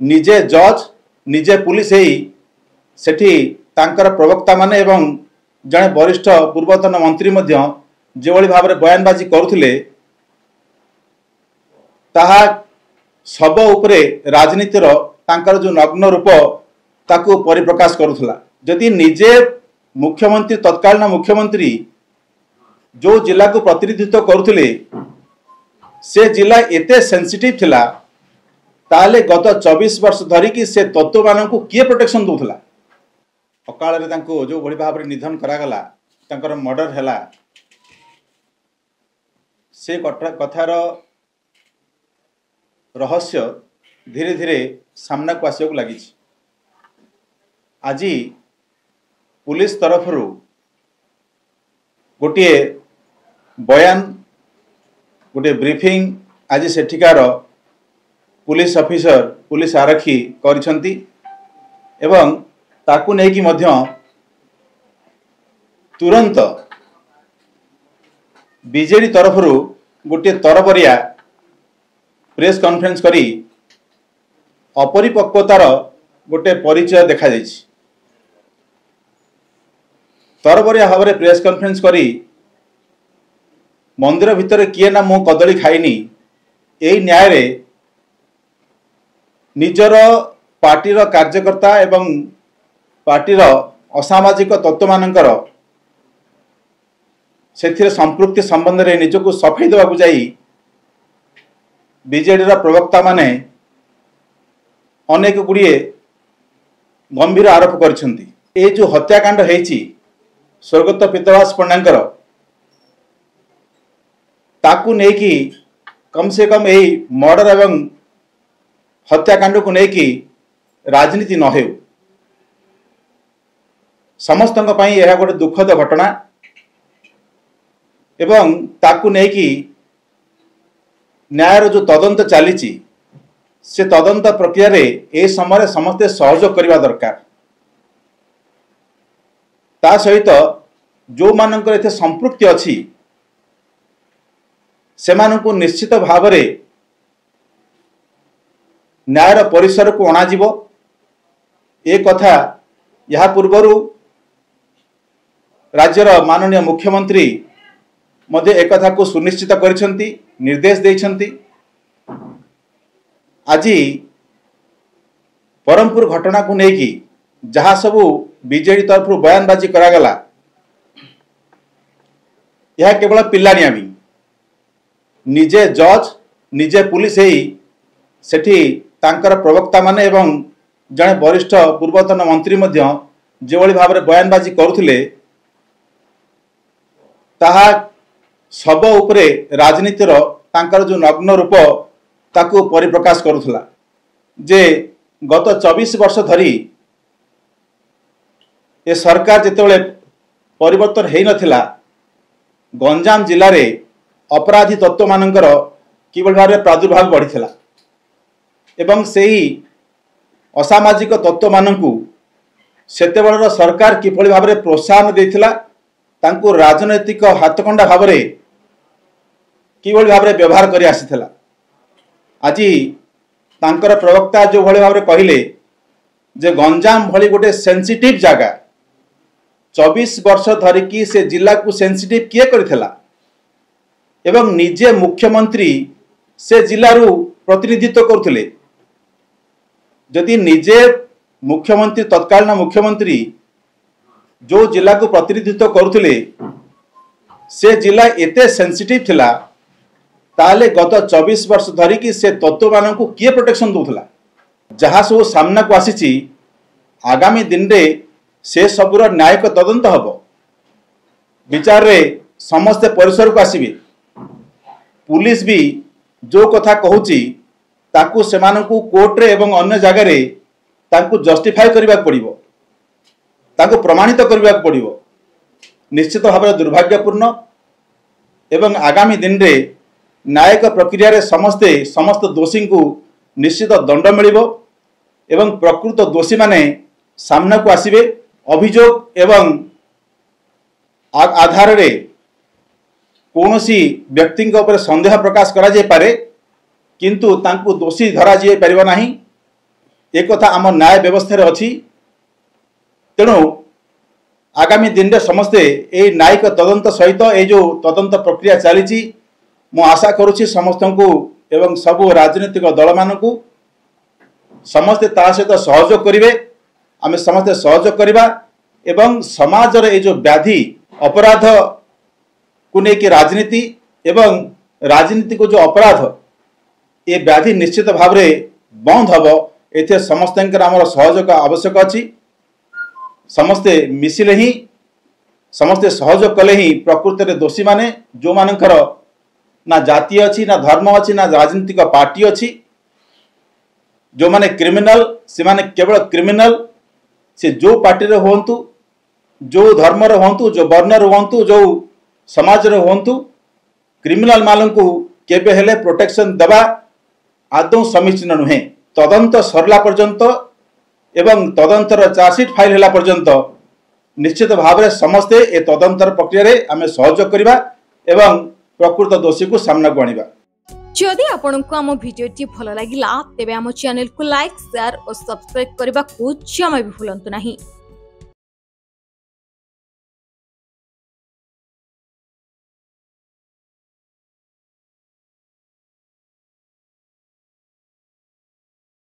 निजे जज निजे पुलिस सेठी तांकर प्रवक्ता माने एवं जड़े वरिष्ठ पूर्वतन मंत्री जो भाव में बयानबाजी करुले ताहा सब उपरे राजनीतिर तांकर जो नग्न रूप ताकू परिप्रकाश करुला। जदि निजे मुख्यमंत्री तत्कालीन मुख्यमंत्री जो जिला को प्रतिनिधित्व करुले से जिला एते सेंसिटिव थिला ताले गत 24 वर्ष धरिकी से तत्व मान को किए प्रोटेक्शन दूला। अकाल जो भली भाव में निधन करागला तांकर मर्डर हैला से कथार रहस्य धीरे धीरे सामना को आसिया लगी। आज पुलिस तरफ गोटे बयान गोटे ब्रीफिंग आज सेठिकार पुलिस ऑफिसर पुलिस आरक्षी करिसेंती एवं ताकू नेकी मध्य तुरंत बीजेडी तरफ गोटे तरबरिया प्रेस कॉन्फ्रेंस करी अपरिपक्वतार गोटे परिचय देखा जाइछि। तरबरिया भाव में प्रेस कॉन्फ्रेंस करी मंदिर भितर किए ना मु कदली खाइनी यही न्याय रे निजर पार्टीर कार्यकर्ता एवं पार्टीर असामाजिक तत्व मानकर से संपृक्ति संबंध में निजक सफाई देवाक जाई बीजेडी प्रवक्ता माने अनेक गुड़िए गंभीर आरोप करिसेंती। ए जो हत्याकांड हेछि स्वर्गत पीतवास पंडांकर ताकू नेकी कम से कम यही मर्डर एवं हत्याकांड को नेकी राजनीति न हो समस्त यह गोटे दुखद घटना एवं ताकू नेकी न्यायर जो तदंत चली से तदंत प्रक्रिया रे ए समय समस्ते सहयोग करने दरकार। ता सहित जो मानकर एथे संपृक्ति अच्छी से मानकु निश्चित भाव में न्यायर परिसर को अणाजिबो। ए कथा यह पूर्वर राज्यर माननीय मुख्यमंत्री मध्य एक कथा को सुनिश्चित करिसेंती निर्देश देइसेंती। आज ब्रह्मपुर घटना को लेकिन जहाँ सबू बीजेडी तरफ बयानबाजी करागला यह केवल पिलानियामी निजे जज निजे पुलिस सेठी तांकर प्रवक्ता माने एवं जड़े वरिष्ठ पूर्वतन मंत्री जो भाव में बयानबाजी करुले ताहा सब उपरे राजनीतिर तांकर जो नग्न रूप ताकू परिप्रकाश करुला। जे गत 24 वर्ष धरी ए सरकार जितेबाला परिवर्तन हो नथिला गंजाम जिले में अपराधी तत्व मानकर किभली भाव में प्रादुर्भाव बढ़ीथिला एवं सेही असामाजिक तत्व मानकु सेतेबेलर सरकार किभली भाव में प्रोत्साहन देथिला तांकु राजनैतिक हाथकंडा भाव में किभली भाव में व्यवहार करि आसीथिला। आज तांकर प्रवक्ता जो भली भाव में कहले जे गंजाम भली गोटे सेंसिटिव जगह 24 वर्ष धरिकी से जिला को सेंसिटिव किए करथिला एवं निजे मुख्यमंत्री से जिलू प्रतिनिधित्व करुले। जदि निजे मुख्यमंत्री तत्कालीन मुख्यमंत्री जो जिला को प्रतिनिधित्व करुले से जिला एते सेंसिटिव थिला ताले गत 24 वर्ष धरिकी से तत्व मान को किए प्रोटेक्शन दूला। जहाँ सब सामना को आसी आगामी दिन रे से सबुर न्यायिक तदंत हम विचार रे समस्ते परिसर को आसबे। पुलिस भी जो कथा कहूची ताकू सेमानकु कोर्ट रे एवं अन्य जगह रे ताकू जस्टिफाई करबाक पड़िबो ताकू प्रमाणित करबाक पड़िबो। निश्चित भाव में दुर्भाग्यपूर्ण एवं आगामी दिन रे न्यायिक प्रक्रिया रे समस्त दोषी को निश्चित दंड मिलिबो एवं प्रकृत दोषी माने सामना को आसबे। अभियोग एवं आधार रे कौनसी व्यक्ति संदेह प्रकाश करा जाय पारे किंतु तांकु दोषी धरा जाय परिबा नाही। एक कथा आम न्याय व्यवस्था अच्छी। तेणु आगामी दिन में समस्ते ये न्यायिक तदंत सहित ये जो तदंत प्रक्रिया चली मु आशा करुच्ची समस्त को एवं सबू राजनीतिक दल मानू समस्ते ता सहित सहयोग करेंगे। आम समस्ते सहयोग करवा एवं समाज रे जो व्याधि अपराध को लेकिन राजनीति एवं राजनीति को जो अपराध ये व्याधि निश्चित भाव में बंद हम ए समस्त आम सहयोग आवश्यक अच्छी। समस्ते मिसिले ही समस्ते सहयोग कले ही प्रकृत में दोषी माने जो मानकर ना जाति अच्छी ना धर्म अच्छी ना राजनीतिक पार्टी अच्छी जो माने क्रिमिनल से माने केवल क्रिमिनल से जो पार्टी रे होंतु जो धर्म रे होंतु जो वर्ण रे होंतु जो समाज रे होंतु क्रिमिनल मान को केबे हेले प्रोटेक्शन देवा आदौ समीचीन नुहे। तदंत सरला पर्यंत एवं तदंतर चार्जसीट फाइल होला पर्यंत निश्चित भाव में समस्ते ए तदंतर प्रक्रिया रे आमे सहयोग करबा एवं प्रकृत दोषी को सामना को आनिबा। जदि आपनको आम भिडियोटी भल लागिला तेबे आम चैनल को लाइक शेयर और सब्सक्राइब करबा को जमा भी भूलंतु नहीं।